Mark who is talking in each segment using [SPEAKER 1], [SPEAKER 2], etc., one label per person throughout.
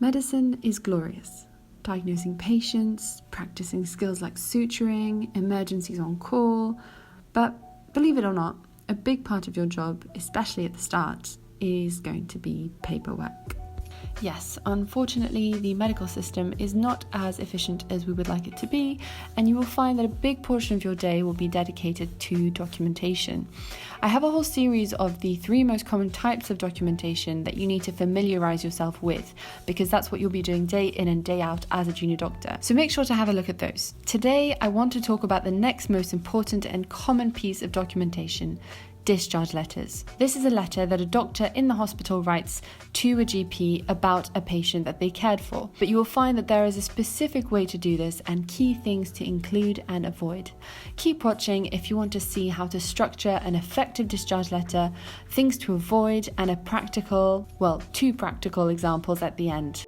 [SPEAKER 1] Medicine is glorious. Diagnosing patients, practicing skills like suturing, emergencies on call. But believe it or not, a big part of your job, especially at the start, is going to be paperwork. Yes, unfortunately, the medical system is not as efficient as we would like it to be, and you will find that a big portion of your day will be dedicated to documentation. I have a whole series of the 3 most common types of documentation that you need to familiarize yourself with, because that's what you'll be doing day in and day out as a junior doctor. So make sure to have a look at those. Today, I want to talk about the next most important and common piece of documentation: discharge letters. This is a letter that a doctor in the hospital writes to a GP about a patient that they cared for. But you will find that there is a specific way to do this and key things to include and avoid. Keep watching if you want to see how to structure an effective discharge letter, things to avoid, and two practical examples at the end.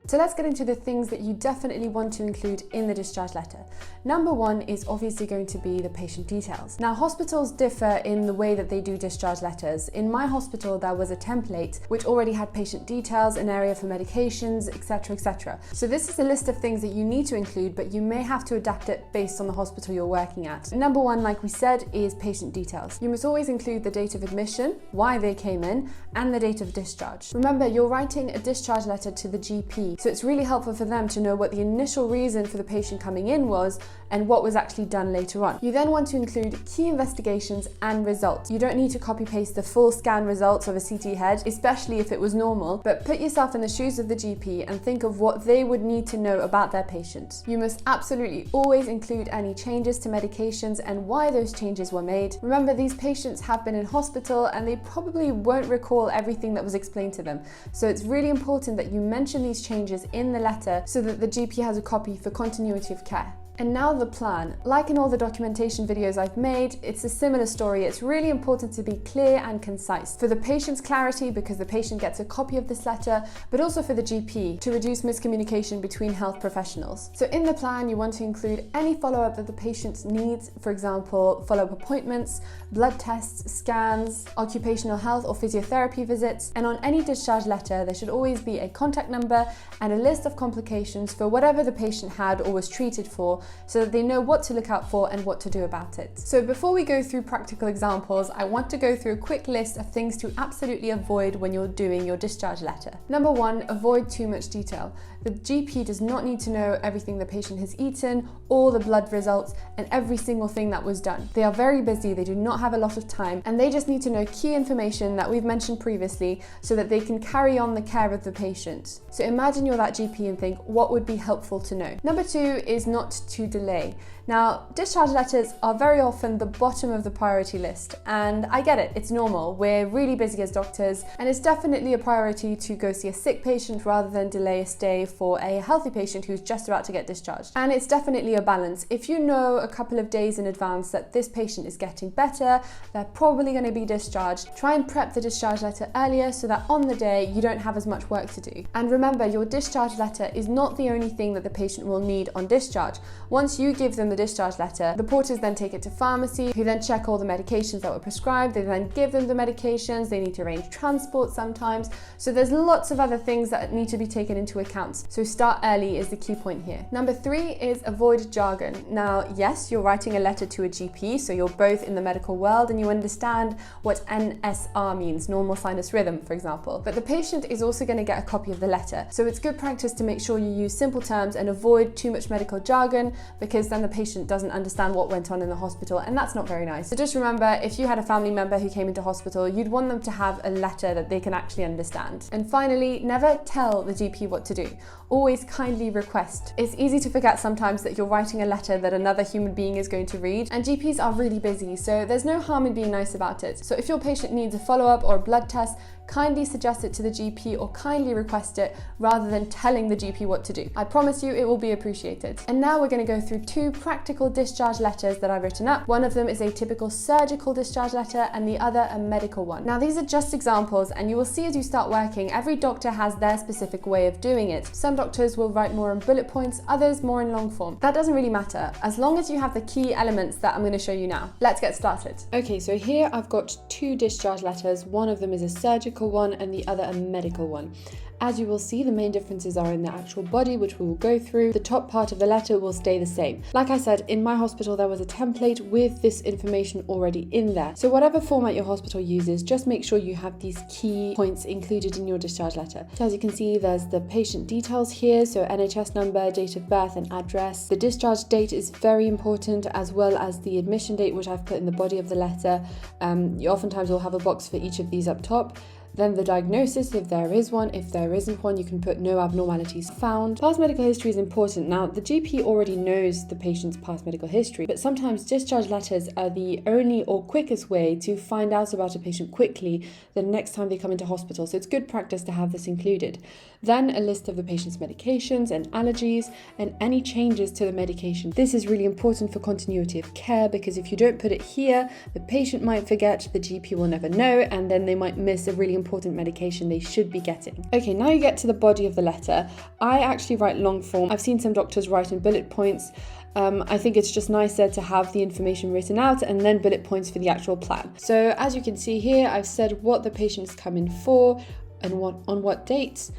[SPEAKER 1] So let's get into the things that you definitely want to include in the discharge letter. Number 1 is obviously going to be the patient details. Now, hospitals differ in the way that they do discharge letters. In my hospital, there was a template which already had patient details, an area for medications, etc., etc. So this is a list of things that you need to include, but you may have to adapt it based on the hospital you're working at. Number 1, like we said, is patient details. You must always include the date of admission, why they came in, and the date of discharge. Remember, you're writing a discharge letter to the GP, so it's really helpful for them to know what the initial reason for the patient coming in was and what was actually done later on. You then want to include key investigations and results. You don't need to copy paste the full scan results of a CT head, especially if it was normal, but put yourself in the shoes of the GP and think of what they would need to know about their patient. You must absolutely always include any changes to medications and why those changes were made. Remember, these patients have been in hospital and they probably won't recall everything that was explained to them. So it's really important that you mention these changes in the letter so that the GP has a copy for continuity of care. And now the plan. Like in all the documentation videos I've made, it's a similar story. It's really important to be clear and concise. For the patient's clarity, because the patient gets a copy of this letter, but also for the GP to reduce miscommunication between health professionals. So in the plan, you want to include any follow-up that the patient needs, for example, follow-up appointments, blood tests, scans, occupational health or physiotherapy visits. And on any discharge letter, there should always be a contact number and a list of complications for whatever the patient had or was treated for, so that they know what to look out for and what to do about it. So before we go through practical examples, I want to go through a quick list of things to absolutely avoid when you're doing your discharge letter. Number 1, avoid too much detail. The GP does not need to know everything the patient has eaten, all the blood results, and every single thing that was done. They are very busy, they do not have a lot of time, and they just need to know key information that we've mentioned previously so that they can carry on the care of the patient. So imagine you're that GP and think, what would be helpful to know? Number 2 is not to delay. Now, discharge letters are very often the bottom of the priority list, and I get it, it's normal. We're really busy as doctors, and it's definitely a priority to go see a sick patient rather than delay a stay for a healthy patient who's just about to get discharged. And it's definitely a balance. If you know a couple of days in advance that this patient is getting better, they're probably going to be discharged, try and prep the discharge letter earlier so that on the day you don't have as much work to do. And remember, your discharge letter is not the only thing that the patient will need on discharge. Once you give them the discharge letter, the porters then take it to pharmacy, who then check all the medications that were prescribed. They then give them the medications. They need to arrange transport sometimes. So there's lots of other things that need to be taken into account. So start early is the key point here. Number 3 is avoid jargon. Now, yes, you're writing a letter to a GP, so you're both in the medical world and you understand what NSR means, normal sinus rhythm, for example. But the patient is also going to get a copy of the letter. So it's good practice to make sure you use simple terms and avoid too much medical jargon, because then the patient doesn't understand what went on in the hospital, and that's not very nice. So just remember, if you had a family member who came into hospital, you'd want them to have a letter that they can actually understand. And finally, never tell the GP what to do. Always kindly request. It's easy to forget sometimes that you're writing a letter that another human being is going to read, and GPs are really busy, so there's no harm in being nice about it. So if your patient needs a follow-up or a blood test, kindly suggest it to the GP or kindly request it rather than telling the GP what to do. I promise you it will be appreciated. And now we're going to go through 2 practical practical discharge letters that I've written up. One of them is a typical surgical discharge letter and the other a medical one. Now these are just examples, and you will see as you start working, every doctor has their specific way of doing it. Some doctors will write more in bullet points, others more in long form. That doesn't really matter, as long as you have the key elements that I'm going to show you now. Let's get started. Okay, so here I've got two discharge letters. One of them is a surgical one and the other a medical one. As you will see, the main differences are in the actual body, which we will go through. The top part of the letter will stay the same. Like I said, in my hospital there was a template with this information already in there. So whatever format your hospital uses, just make sure you have these key points included in your discharge letter. So as you can see, there's the patient details here, so NHS number, date of birth and address. The discharge date is very important, as well as the admission date, which I've put in the body of the letter. You oftentimes will have a box for each of these up top. Then the diagnosis, if there is one. If there isn't one, you can put no abnormalities found. Past medical history is important. Now, the GP already knows the patient's past medical history, but sometimes discharge letters are the only or quickest way to find out about a patient quickly the next time they come into hospital. So it's good practice to have this included. Then a list of the patient's medications and allergies and any changes to the medication. This is really important for continuity of care, because if you don't put it here, the patient might forget, the GP will never know, and then they might miss a really important medication they should be getting. Okay, now you get to the body of the letter. I actually write long form. I've seen some doctors write in bullet points. I think it's just nicer to have the information written out and then bullet points for the actual plan. So as you can see here, I've said what the patient's come in for and on what dates,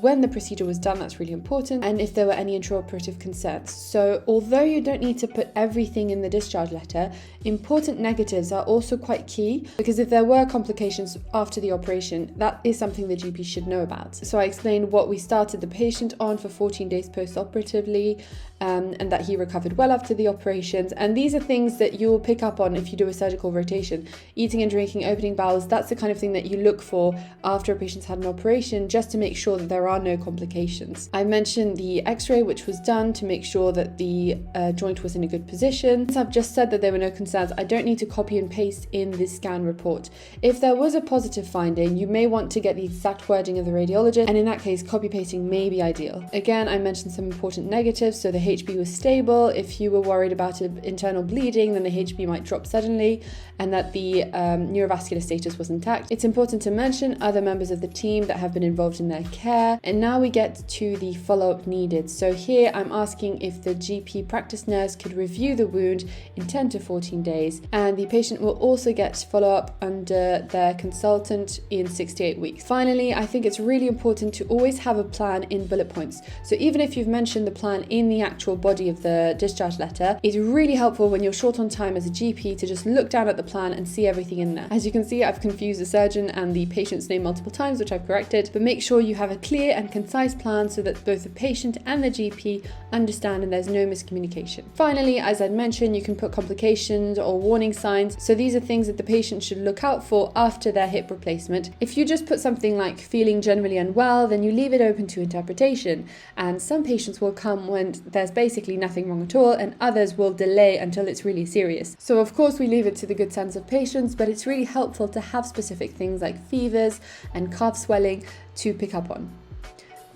[SPEAKER 1] when the procedure was done, that's really important, and if there were any intraoperative concerns. So although you don't need to put everything in the discharge letter, important negatives are also quite key, because if there were complications after the operation, that is something the GP should know about. So I explained what we started the patient on for 14 days post-operatively, and that he recovered well after the operations. And these are things that you will pick up on if you do a surgical rotation. Eating and drinking, opening bowels, that's the kind of thing that you look for after a patient's had an operation, just to make sure that there are no complications. I mentioned the x-ray, which was done to make sure that the joint was in a good position. Since I've just said that there were no concerns, I don't need to copy and paste in this scan report. If there was a positive finding, you may want to get the exact wording of the radiologist, and in that case, copy pasting may be ideal. Again, I mentioned some important negatives. So the HB was stable. If you were worried about internal bleeding, then the HB might drop suddenly, and that the neurovascular status was intact. It's important to mention other members of the team that have been involved in their care. And now we get to the follow-up needed. So here I'm asking if the GP practice nurse could review the wound in 10 to 14 days, and the patient will also get follow-up under their consultant in 6 to 8 weeks. Finally, I think it's really important to always have a plan in bullet points. So even if you've mentioned the plan in the actual body of the discharge letter, it's really helpful when you're short on time as a GP to just look down at the plan and see everything in there. As you can see, I've confused the surgeon and the patient's name multiple times, which I've corrected, but make sure you have a clear and concise plan so that both the patient and the GP understand and there's no miscommunication. Finally, as I'd mentioned, you can put complications or warning signs. So these are things that the patient should look out for after their hip replacement. If you just put something like feeling generally unwell, then you leave it open to interpretation. And some patients will come when there's basically nothing wrong at all, and others will delay until it's really serious. So of course we leave it to the good sense of patients, but it's really helpful to have specific things like fevers and calf swelling to pick up on.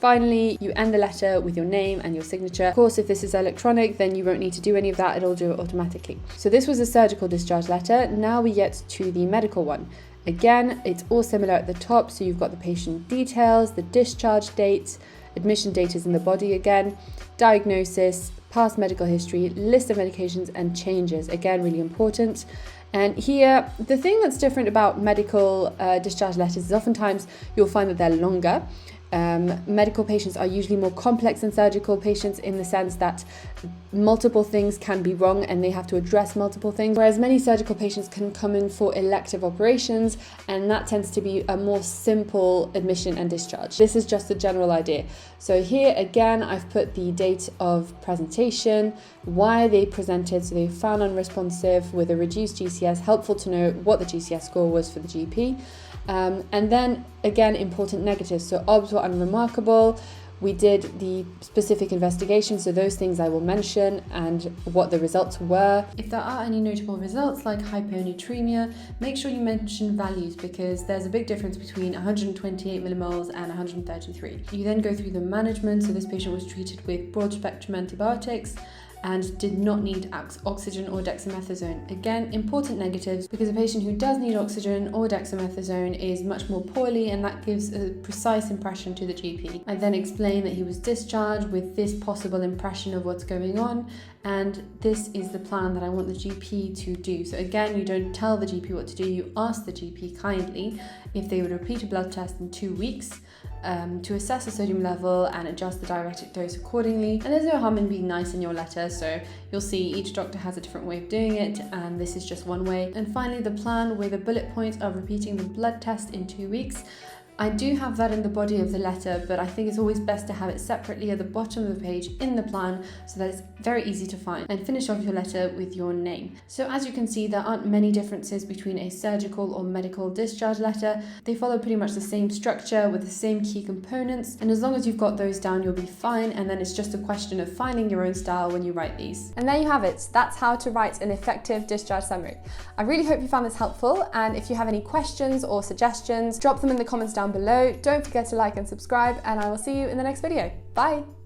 [SPEAKER 1] Finally, you end the letter with your name and your signature. Of course, if this is electronic, then you won't need to do any of that. It'll do it automatically. So this was a surgical discharge letter. Now we get to the medical one. Again, it's all similar at the top. So you've got the patient details, the discharge date, admission date is in the body again, diagnosis, past medical history, list of medications and changes. Again, really important. And here, the thing that's different about medical discharge letters is oftentimes you'll find that they're longer. Medical patients are usually more complex than surgical patients in the sense that multiple things can be wrong and they have to address multiple things, whereas many surgical patients can come in for elective operations, and that tends to be a more simple admission and discharge. This is just a general idea. So here again, I've put the date of presentation, why they presented, so they found unresponsive with a reduced GCS, helpful to know what the GCS score was for the GP. And then again, important negatives. So OBS were unremarkable. We did the specific investigation, so those things I will mention and what the results were. If there are any notable results like hyponatremia, make sure you mention values because there's a big difference between 128 millimoles and 133. You then go through the management, so this patient was treated with broad spectrum antibiotics. and did not need oxygen or dexamethasone. Again, important negatives, because a patient who does need oxygen or dexamethasone is much more poorly, and that gives a precise impression to the GP. I then explained that he was discharged with this possible impression of what's going on, and this is the plan that I want the GP to do. So again, you don't tell the GP what to do, you ask the GP kindly if they would repeat a blood test in 2 weeks to assess the sodium level and adjust the diuretic dose accordingly. And there's no harm in being nice in your letter, so you'll see each doctor has a different way of doing it, and this is just one way. And finally, the plan with a bullet point of repeating the blood test in 2 weeks. I do have that in the body of the letter, but I think it's always best to have it separately at the bottom of the page in the plan so that it's very easy to find. And finish off your letter with your name. So as you can see, there aren't many differences between a surgical or medical discharge letter. They follow pretty much the same structure with the same key components, and as long as you've got those down, you'll be fine, and then it's just a question of finding your own style when you write these. And there you have it. That's how to write an effective discharge summary. I really hope you found this helpful, and if you have any questions or suggestions, drop them in the comments down below. Don't forget to like and subscribe, and I will see you in the next video. Bye!